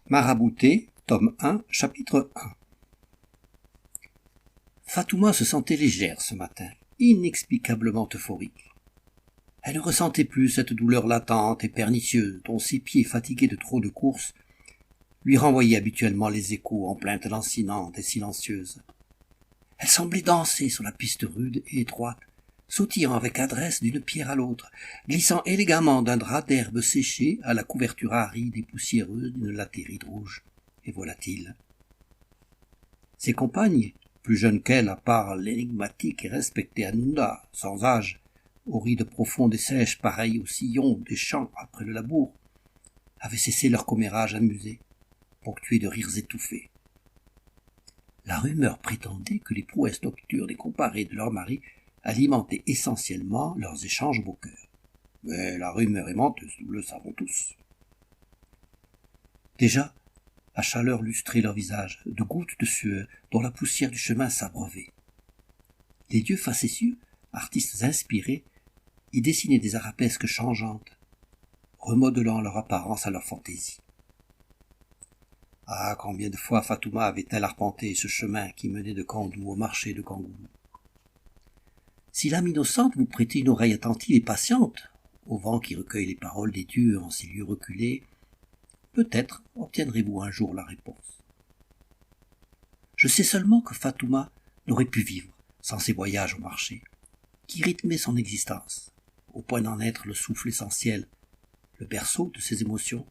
Marabouté, tome 1, chapitre 1. Fatouma se sentait légère ce matin, inexplicablement euphorique. Elle ne ressentait plus cette douleur latente et pernicieuse dont ses pieds fatigués de trop de courses lui renvoyaient habituellement les échos en plaintes lancinantes et silencieuses. Elle semblait danser sur la piste rude et étroite, sautillant avec adresse d'une pierre à l'autre, glissant élégamment d'un drap d'herbe séchée à la couverture aride et poussiéreuse d'une latérite rouge et volatile. Ses compagnes, plus jeunes qu'elle à part l'énigmatique et respectée Hanouna, sans âge, aux rides profondes et sèches pareilles aux sillons des champs après le labour, avaient cessé leur commérage amusé, ponctué de rires étouffés. La rumeur prétendait que les prouesses nocturnes et comparées de leurs maris alimentaient essentiellement leurs échanges moqueurs. Mais la rumeur est menteuse, nous le savons tous. Déjà, la chaleur lustrait leurs visages, de gouttes de sueur dont la poussière du chemin s'abreuvait. Les dieux facétieux, artistes inspirés, y dessinaient des arabesques changeantes, remodelant leur apparence à leur fantaisie. Ah, combien de fois Fatouma avait-elle arpenté ce chemin qui menait de Kandou au marché de Kangoulou. Si l'âme innocente vous prêtait une oreille attentive et patiente, au vent qui recueille les paroles des dieux en ces lieux reculés, peut-être obtiendrez-vous un jour la réponse. Je sais seulement que Fatouma n'aurait pu vivre sans ces voyages au marché, qui rythmaient son existence, au point d'en être le souffle essentiel, le berceau de ses émotions,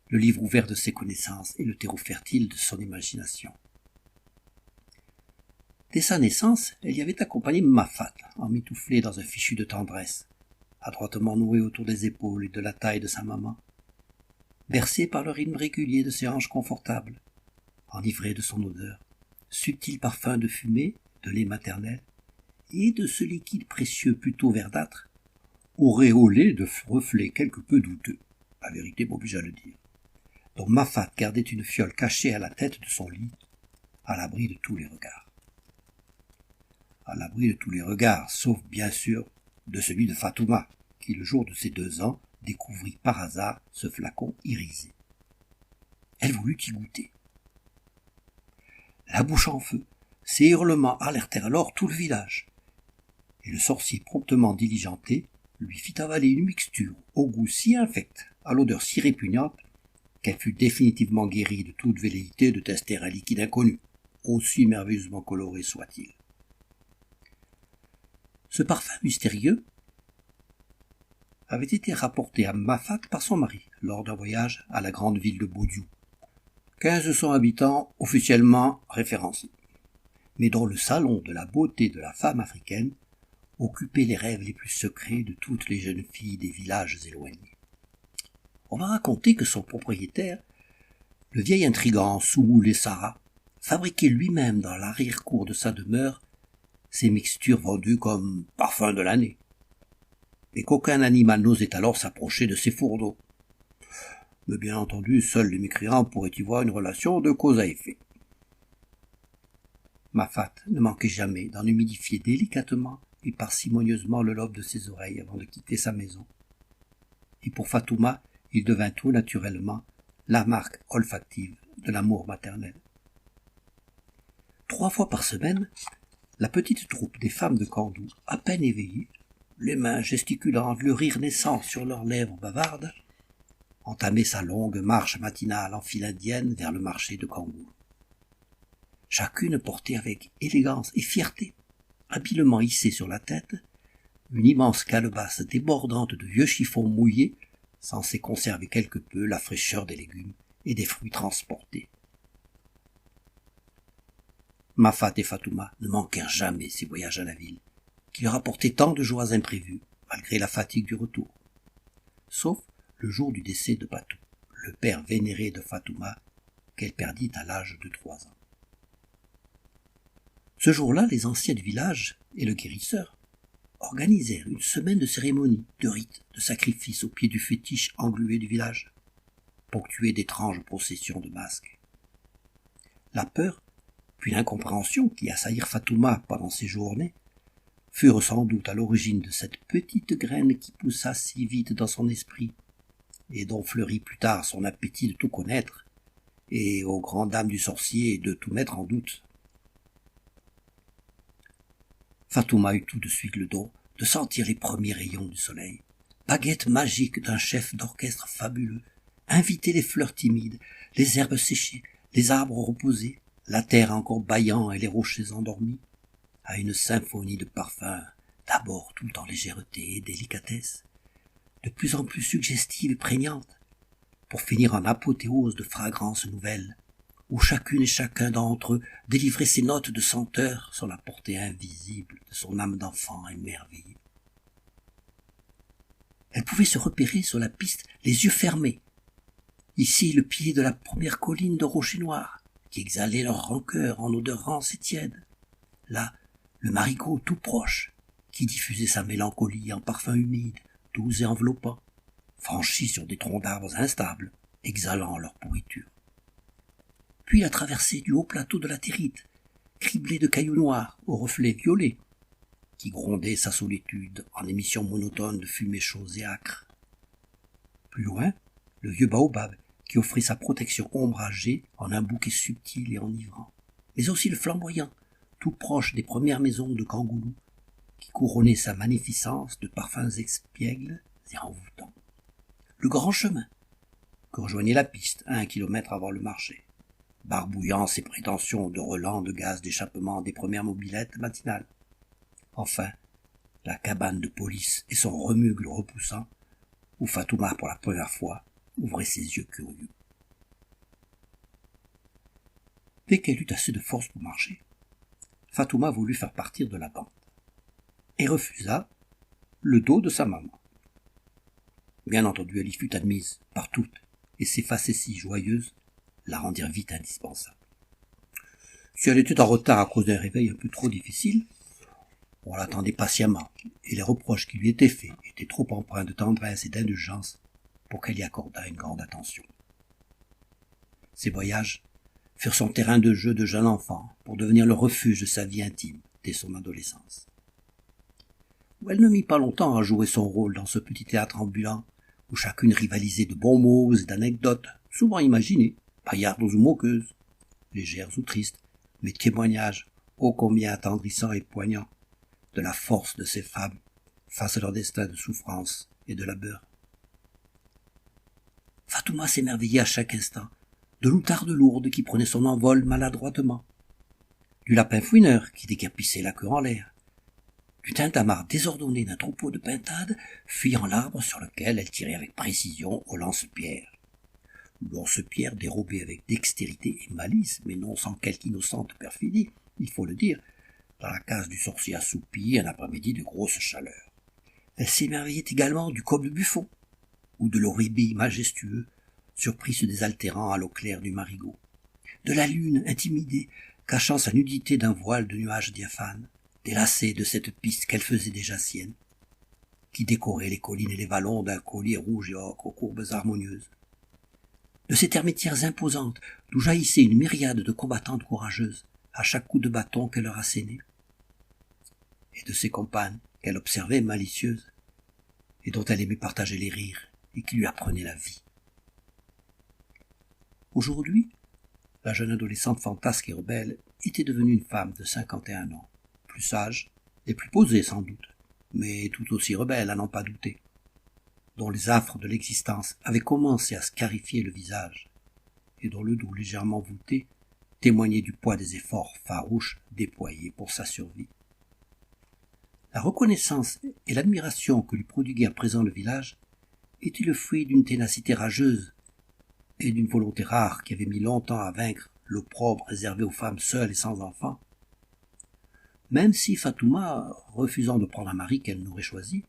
le livre ouvert de ses connaissances et le terreau fertile de son imagination. Dès sa naissance, elle y avait accompagné Mafat, emmitouflée dans un fichu de tendresse, adroitement noué autour des épaules et de la taille de sa maman, bercée par le rythme régulier de ses hanches confortables, enivrée de son odeur, subtil parfum de fumée, de lait maternel, et de ce liquide précieux plutôt verdâtre, auréolé de reflets quelque peu douteux, la vérité m'oblige à le dire, dont Mafat gardait une fiole cachée à la tête de son lit, à l'abri de tous les regards. À l'abri de tous les regards, sauf bien sûr de celui de Fatouma, qui le jour de ses 2 ans découvrit par hasard ce flacon irisé. Elle voulut y goûter. La bouche en feu, ses hurlements alertèrent alors tout le village, et le sorcier promptement diligenté lui fit avaler une mixture au goût si infect, à l'odeur si répugnante, qu'elle fut définitivement guérie de toute velléité de tester un liquide inconnu, aussi merveilleusement coloré soit-il. Ce parfum mystérieux avait été rapporté à Mafat par son mari lors d'un voyage à la grande ville de Boudiou, 1500 habitants officiellement référencés, mais dont le salon de la beauté de la femme africaine occupait les rêves les plus secrets de toutes les jeunes filles des villages éloignés. On va raconter que son propriétaire, le vieil intrigant Soumoul Essara, fabriquait lui-même dans l'arrière-cour de sa demeure ces mixtures vendues comme parfum de l'année, et qu'aucun animal n'osait alors s'approcher de ces fourneaux. Mais bien entendu, seuls les mécréants pourraient y voir une relation de cause à effet. Mafat ne manquait jamais d'en humidifier délicatement et parcimonieusement le lobe de ses oreilles avant de quitter sa maison. Et pour Fatouma, il devint tout naturellement la marque olfactive de l'amour maternel. 3 fois par semaine, la petite troupe des femmes de Kandou, à peine éveillées, les mains gesticulantes, le rire naissant sur leurs lèvres bavardes, entamait sa longue marche matinale en file indienne vers le marché de Kangoulou. Chacune portait avec élégance et fierté, habilement hissée sur la tête, une immense calebasse débordante de vieux chiffons mouillés, censés conserver quelque peu la fraîcheur des légumes et des fruits transportés. Mafat et Fatouma ne manquèrent jamais ces voyages à la ville, qui leur apportaient tant de joies imprévues, malgré la fatigue du retour. Sauf le jour du décès de Patou, le père vénéré de Fatouma, qu'elle perdit à l'âge de 3 ans. Ce jour-là, les anciens du village et le guérisseur organisèrent une semaine de cérémonies, de rites, de sacrifices au pied du fétiche englué du village, ponctué d'étranges processions de masques. La peur, puis l'incompréhension qui assaillirent Fatouma pendant ces journées, furent sans doute à l'origine de cette petite graine qui poussa si vite dans son esprit, et dont fleurit plus tard son appétit de tout connaître et aux grandes dames du sorcier de tout mettre en doute. Fatouma eut tout de suite le don de sentir les premiers rayons du soleil. Baguette magique d'un chef d'orchestre fabuleux, inviter les fleurs timides, les herbes séchées, les arbres reposés, la terre encore bâillant et les rochers endormis, à une symphonie de parfums, d'abord tout en légèreté et délicatesse, de plus en plus suggestive et prégnante, pour finir en apothéose de fragrances nouvelles, où chacune et chacun d'entre eux délivrait ses notes de senteur sur la portée invisible de son âme d'enfant émerveillée. Elle pouvait se repérer sur la piste les yeux fermés. Ici, le pied de la première colline de rochers noirs, qui exhalait leur rancœur en odeur rance et tiède. Là, le marigot tout proche, qui diffusait sa mélancolie en parfums humides, doux et enveloppants, franchis sur des troncs d'arbres instables, exhalant leur pourriture. Puis la traversée du haut plateau de la Térite, criblé de cailloux noirs aux reflets violets, qui grondait sa solitude en émissions monotones de fumée chaude et âcre. Plus loin, le vieux baobab, qui offrait sa protection ombragée en un bouquet subtil et enivrant, mais aussi le flamboyant, tout proche des premières maisons de Kangoulou, qui couronnait sa magnificence de parfums espiègles et envoûtants. Le grand chemin, que rejoignait la piste 1 kilomètre avant le marché, barbouillant ses prétentions de relents de gaz d'échappement des premières mobylettes matinales. Enfin, la cabane de police et son remugle repoussant, où Fatouma, pour la première fois, ouvrait ses yeux curieux. Dès qu'elle eut assez de force pour marcher, Fatouma voulut faire partir de la bande, et refusa le dos de sa maman. Bien entendu, elle y fut admise par toutes, et ses facéties joyeuses la rendirent vite indispensable. Si elle était en retard à cause d'un réveil un peu trop difficile, on l'attendait patiemment, et les reproches qui lui étaient faits étaient trop empreints de tendresse et d'indulgence pour qu'elle y accordât une grande attention. Ces voyages furent son terrain de jeu de jeune enfant pour devenir le refuge de sa vie intime dès son adolescence. Elle ne mit pas longtemps à jouer son rôle dans ce petit théâtre ambulant où chacune rivalisait de bons mots et d'anecdotes souvent imaginées, paillardes ou moqueuses, légères ou tristes, mais témoignages ô combien attendrissants et poignants de la force de ces femmes face à leur destin de souffrance et de labeur. Fatouma s'émerveillait à chaque instant de l'outarde lourde qui prenait son envol maladroitement, du lapin fouineur qui déguerpissait la queue en l'air, du tintamarre désordonné d'un troupeau de pintades fuyant l'arbre sur lequel elle tirait avec précision au lance-pierre. Lance-pierre dérobé avec dextérité et malice, mais non sans quelque innocente perfidie, il faut le dire, dans la case du sorcier assoupi un après-midi de grosse chaleur. Elle s'émerveillait également du coq de Buffon, ou de l'oribi majestueux, surpris se désaltérant à l'eau claire du marigot, de la lune intimidée, cachant sa nudité d'un voile de nuages diaphanes, délassée de cette piste qu'elle faisait déjà sienne, qui décorait les collines et les vallons d'un collier rouge et ocre aux courbes harmonieuses, de ces termitières imposantes d'où jaillissait une myriade de combattantes courageuses à chaque coup de bâton qu'elle leur assénait, et de ses compagnes qu'elle observait malicieuses et dont elle aimait partager les rires et qui lui apprenaient la vie. Aujourd'hui, la jeune adolescente fantasque et rebelle était devenue une femme de 51 ans, plus sage et plus posée sans doute, mais tout aussi rebelle à n'en pas douter, dont les affres de l'existence avaient commencé à scarifier le visage, et dont le dos légèrement voûté témoignait du poids des efforts farouches déployés pour sa survie. La reconnaissance et l'admiration que lui prodiguait à présent le village étaient le fruit d'une ténacité rageuse et d'une volonté rare qui avait mis longtemps à vaincre l'opprobre réservé aux femmes seules et sans enfants. Même si Fatouma, refusant de prendre un mari qu'elle n'aurait choisi,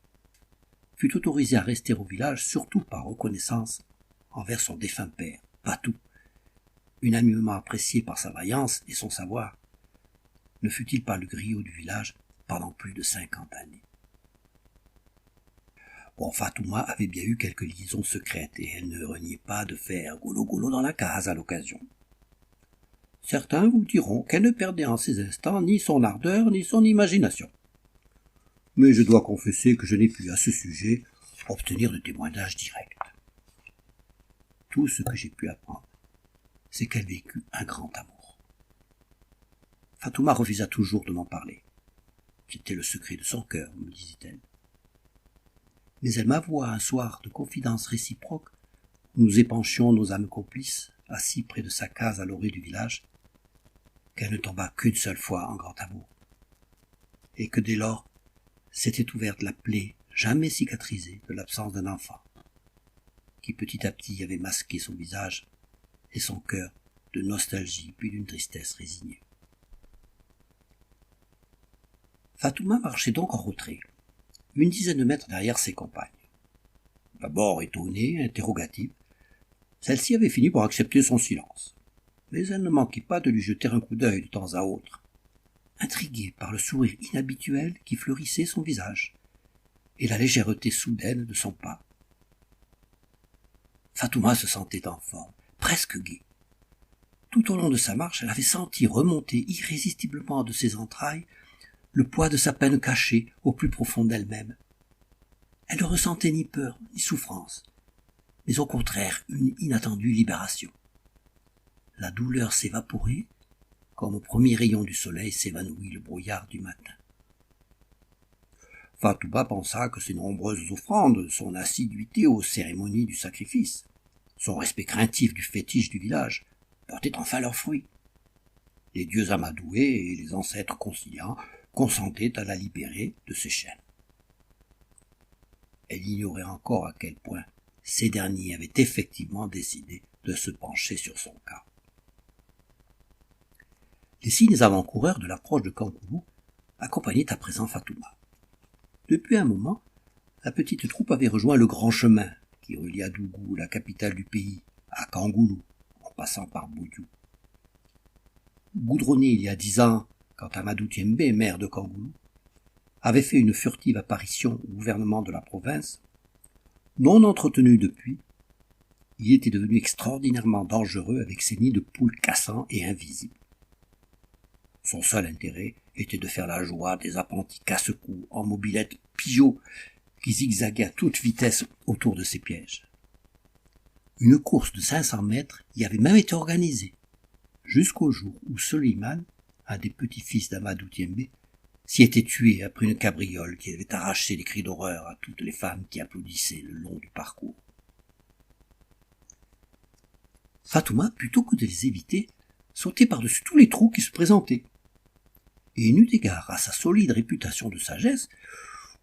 fut autorisée à rester au village surtout par reconnaissance envers son défunt père, Patou, unanimement apprécié par sa vaillance et son savoir, ne fut-il pas le griot du village pendant plus de 50 années. Bon, Fatouma avait bien eu quelques liaisons secrètes et elle ne reniait pas de faire golo-golo dans la case à l'occasion. Certains vous diront qu'elle ne perdait en ces instants ni son ardeur ni son imagination. Mais je dois confesser que je n'ai pu à ce sujet obtenir de témoignages directs. Tout ce que j'ai pu apprendre, c'est qu'elle vécut un grand amour. Fatouma refusa toujours de m'en parler. C'était le secret de son cœur, me disait-elle. Mais elle m'avoua un soir de confidence réciproque, où nous épanchions nos âmes complices, assis près de sa case à l'orée du village, qu'elle ne tomba qu'une seule fois en grand amour, et que dès lors s'était ouverte la plaie jamais cicatrisée de l'absence d'un enfant, qui petit à petit avait masqué son visage et son cœur de nostalgie puis d'une tristesse résignée. Fatouma marchait donc en retrait, une dizaine de mètres derrière ses compagnes. D'abord étonnée, interrogative, celle-ci avait fini par accepter son silence, mais elle ne manquait pas de lui jeter un coup d'œil de temps à autre, intriguée par le sourire inhabituel qui fleurissait son visage et la légèreté soudaine de son pas. Fatouma se sentait en forme, presque gaie. Tout au long de sa marche, elle avait senti remonter irrésistiblement de ses entrailles le poids de sa peine cachée au plus profond d'elle-même. Elle ne ressentait ni peur, ni souffrance, mais au contraire une inattendue libération. La douleur s'évaporait, comme au premier rayon du soleil s'évanouit le brouillard du matin. Fatouma pensa que ses nombreuses offrandes, son assiduité aux cérémonies du sacrifice, son respect craintif du fétiche du village, portaient enfin leurs fruits. Les dieux amadoués et les ancêtres conciliants consentaient à la libérer de ses chaînes. Elle ignorait encore à quel point ces derniers avaient effectivement décidé de se pencher sur son cas. Les signes avant-coureurs de l'approche de Kangoulou accompagnaient à présent Fatouma. Depuis un moment, la petite troupe avait rejoint le grand chemin qui relia Dougou, la capitale du pays, à Kangoulou, en passant par Boudiou. Goudronné il y a 10 ans, quand Amadou Diembé, maire de Kangoulou, avait fait une furtive apparition au gouvernement de la province, non entretenu depuis, il était devenu extraordinairement dangereux avec ses nids de poules cassants et invisibles. Son seul intérêt était de faire la joie des apprentis casse-cou en mobilette Peugeot qui zigzaguaient à toute vitesse autour de ses pièges. Une course de 500 mètres y avait même été organisée, jusqu'au jour où Soliman, un des petits-fils d'Amadou Diembé, s'y était tué après une cabriole qui avait arraché des cris d'horreur à toutes les femmes qui applaudissaient le long du parcours. Fatouma, plutôt que de les éviter, sautait par-dessus tous les trous qui se présentaient. Et n'eut égard à sa solide réputation de sagesse,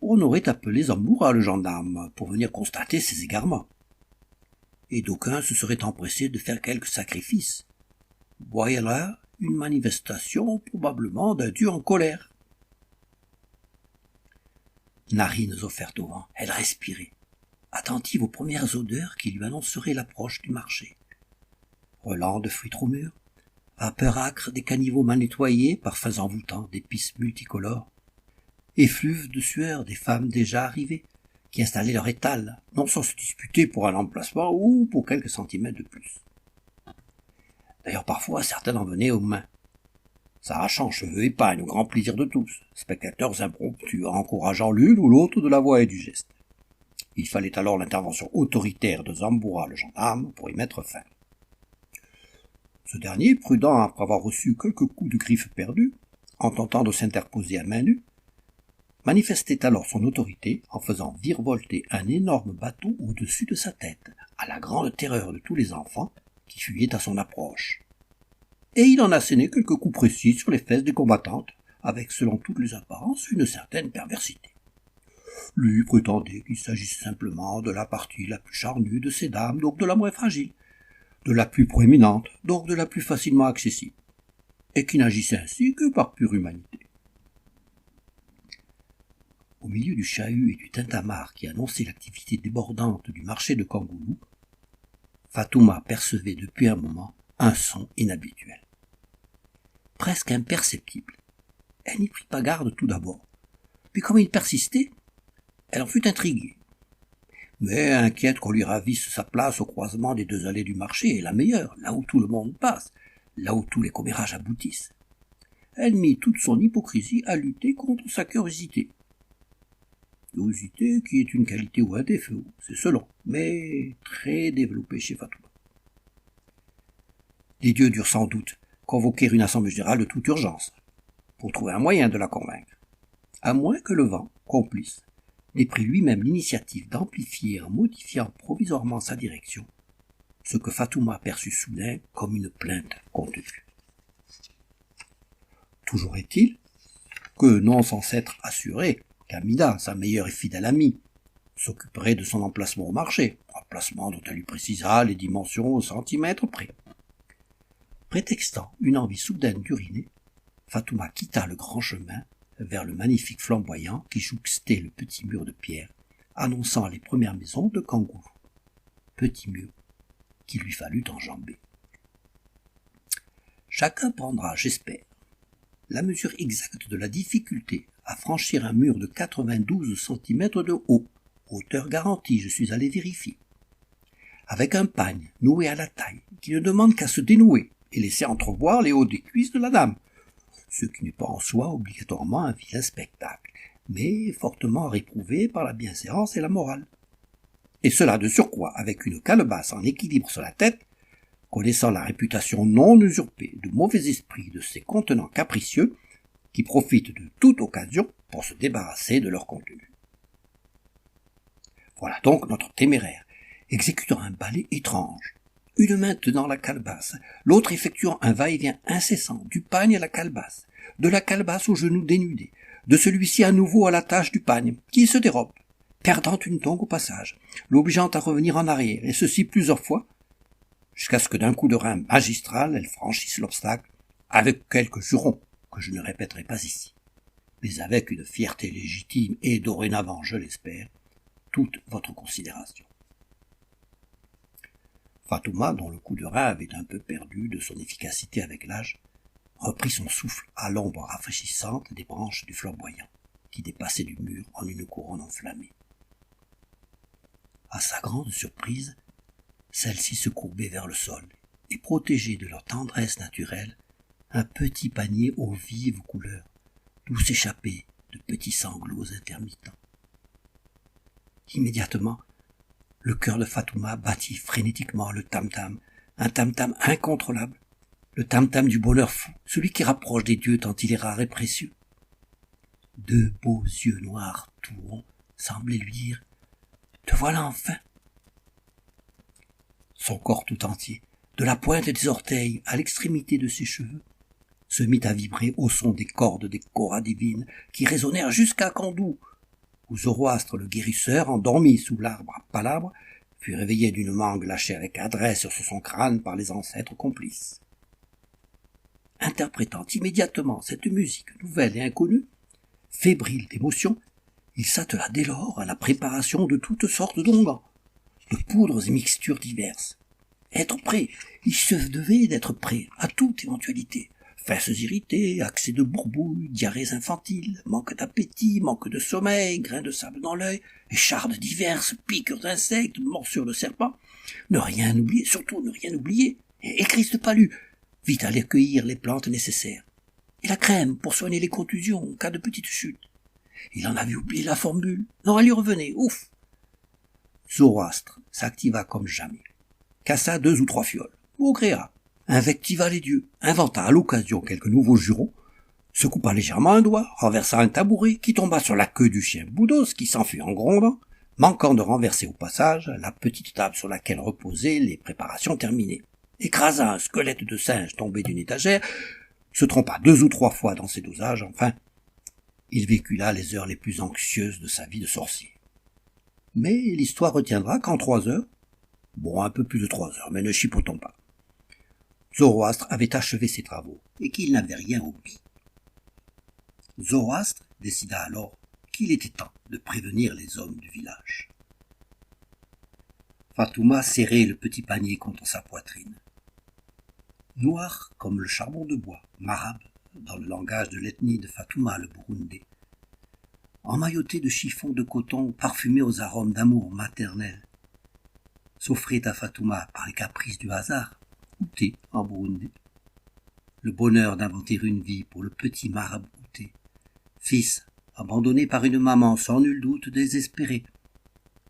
on aurait appelé Zamboura le gendarme pour venir constater ses égarements. Et d'aucuns se seraient empressés de faire quelques sacrifices. Voyez là une manifestation probablement d'un dieu en colère. Narines offertes au vent, elle respirait, attentive aux premières odeurs qui lui annonceraient l'approche du marché. Relents de fruits trop mûrs, vapeur âcre des caniveaux mal nettoyés, parfums envoûtants d'épices multicolores, effluves de sueur des femmes déjà arrivées, qui installaient leur étal, non sans se disputer pour un emplacement ou pour quelques centimètres de plus. D'ailleurs parfois certaines en venaient aux mains, s'arrachant cheveux et pagnes au grand plaisir de tous, spectateurs impromptus, encourageant l'une ou l'autre de la voix et du geste. Il fallait alors l'intervention autoritaire de Zamboura le gendarme pour y mettre fin. Ce dernier, prudent après avoir reçu quelques coups de griffes perdus, en tentant de s'interposer à main nue, manifestait alors son autorité en faisant virevolter un énorme bâton au-dessus de sa tête, à la grande terreur de tous les enfants qui fuyaient à son approche. Et il en assénait quelques coups précis sur les fesses des combattantes, avec, selon toutes les apparences, une certaine perversité. Lui prétendait qu'il s'agissait simplement de la partie la plus charnue de ces dames, donc de la moins fragile, de la plus proéminente, donc de la plus facilement accessible, et qui n'agissait ainsi que par pure humanité. Au milieu du chahut et du tintamarre qui annonçait l'activité débordante du marché de Kangoulou, Fatouma percevait depuis un moment un son inhabituel. Presque imperceptible. Elle n'y prit pas garde tout d'abord, puis comme il persistait, elle en fut intriguée. Mais inquiète qu'on lui ravisse sa place au croisement des deux allées du marché est la meilleure, là où tout le monde passe, là où tous les commérages aboutissent. Elle mit toute son hypocrisie à lutter contre sa curiosité. Curiosité qui est une qualité ou un défaut, c'est selon, mais très développée chez Fatouma. Les dieux durent sans doute convoquer une assemblée générale de toute urgence, pour trouver un moyen de la convaincre. À moins que le vent, complice, n'ait pris lui-même l'initiative d'amplifier en modifiant provisoirement sa direction, ce que Fatouma perçut soudain comme une plainte contenue. Toujours est-il que, non sans s'être assuré qu'Amida, sa meilleure et fidèle amie, s'occuperait de son emplacement au marché, emplacement dont elle lui précisa les dimensions au centimètre près. Prétextant une envie soudaine d'uriner, Fatouma quitta le grand chemin vers le magnifique flamboyant qui jouxtait le petit mur de pierre, annonçant les premières maisons de Kangourou. Petit mur qu'il lui fallut enjamber. Chacun prendra, j'espère, la mesure exacte de la difficulté à franchir un mur de 92 cm de haut, hauteur garantie, je suis allé vérifier, avec un pagne noué à la taille qui ne demande qu'à se dénouer et laisser entrevoir les hauts des cuisses de la dame, ce qui n'est pas en soi obligatoirement un vilain spectacle, mais fortement réprouvé par la bienséance et la morale. Et cela de surcroît avec une calebasse en équilibre sur la tête, connaissant la réputation non usurpée de mauvais esprit de ces contenants capricieux qui profitent de toute occasion pour se débarrasser de leur contenu. Voilà donc notre téméraire, exécutant un balai étrange, une main tenant la calebasse, l'autre effectuant un va-et-vient incessant du pagne à la calebasse, de la calebasse au genou dénudé, de celui-ci à nouveau à la tâche du pagne, qui se dérobe, perdant une tongue au passage, l'obligeant à revenir en arrière, et ceci plusieurs fois, jusqu'à ce que d'un coup de rein magistral, elle franchisse l'obstacle, avec quelques jurons que je ne répéterai pas ici, mais avec une fierté légitime et dorénavant, je l'espère, toute votre considération. Fatouma, dont le coup de rein avait un peu perdu de son efficacité avec l'âge, reprit son souffle à l'ombre rafraîchissante des branches du flamboyant, qui dépassaient du mur en une couronne enflammée. À sa grande surprise, celles-ci se courbaient vers le sol, et protégeaient de leur tendresse naturelle un petit panier aux vives couleurs, d'où s'échappaient de petits sanglots intermittents. Immédiatement, le cœur de Fatouma battit frénétiquement le tam-tam, un tam-tam incontrôlable, le tam-tam du bonheur fou, celui qui rapproche des dieux tant il est rare et précieux. Deux beaux yeux noirs tout ronds semblaient lui dire « Te voilà enfin !» Son corps tout entier, de la pointe des orteils à l'extrémité de ses cheveux, se mit à vibrer au son des cordes des choras divines qui résonnèrent jusqu'à Kandou, où Zoroastre le guérisseur, endormi sous l'arbre à palabres, fut réveillé d'une mangue lâchée avec adresse sur son crâne par les ancêtres complices. Interprétant immédiatement cette musique nouvelle et inconnue, fébrile d'émotion, il s'attela dès lors à la préparation de toutes sortes d'onguents, de poudres et mixtures diverses. Être prêt, il se devait d'être prêt à toute éventualité. Fesses irritées, accès de bourbouille, diarrhées infantiles, manque d'appétit, manque de sommeil, grains de sable dans l'œil, échardes diverses, piqûres d'insectes, morsures de serpents. Ne rien oublier, surtout ne rien oublier. Et Christ palu, vite aller cueillir les plantes nécessaires. Et la crème pour soigner les contusions en cas de petite chute. Il en avait oublié la formule. Non, elle lui revenait, ouf. Zoroastre s'activa comme jamais. Cassa 2 ou 3 fioles, maugréa, invectiva les dieux, inventa à l'occasion quelques nouveaux jurons, se coupa légèrement un doigt, renversa un tabouret qui tomba sur la queue du chien Boudos qui s'enfuit en grondant, manquant de renverser au passage la petite table sur laquelle reposaient les préparations terminées, écrasa un squelette de singe tombé d'une étagère, se trompa 2 ou 3 fois dans ses dosages, enfin, il vécut là les heures les plus anxieuses de sa vie de sorcier. Mais l'histoire retiendra qu'en 3 heures, bon, un peu plus de 3 heures, mais ne chipotons pas, Zoroastre avait achevé ses travaux, et qu'il n'avait rien oublié. Zoroastre décida alors qu'il était temps de prévenir les hommes du village. Fatouma serrait le petit panier contre sa poitrine. Noir comme le charbon de bois, marabe, dans le langage de l'ethnie de Fatouma le Burundais, emmailloté de chiffons de coton parfumés aux arômes d'amour maternel, s'offrait à Fatouma par les caprices du hasard, Outé en Burundi, le bonheur d'inventer une vie pour le petit marabe Outé, fils abandonné par une maman sans nul doute désespérée,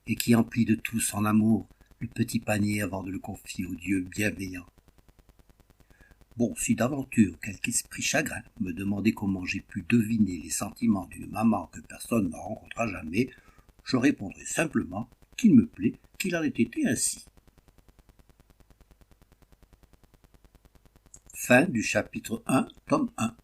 et qui emplit de tout son amour le petit panier avant de le confier au Dieu bienveillant. Bon, si d'aventure quelque esprit chagrin me demandait comment j'ai pu deviner les sentiments d'une maman que personne ne rencontrera jamais, je répondrai simplement qu'il me plaît qu'il en ait été ainsi. Fin du chapitre 1, tome 1.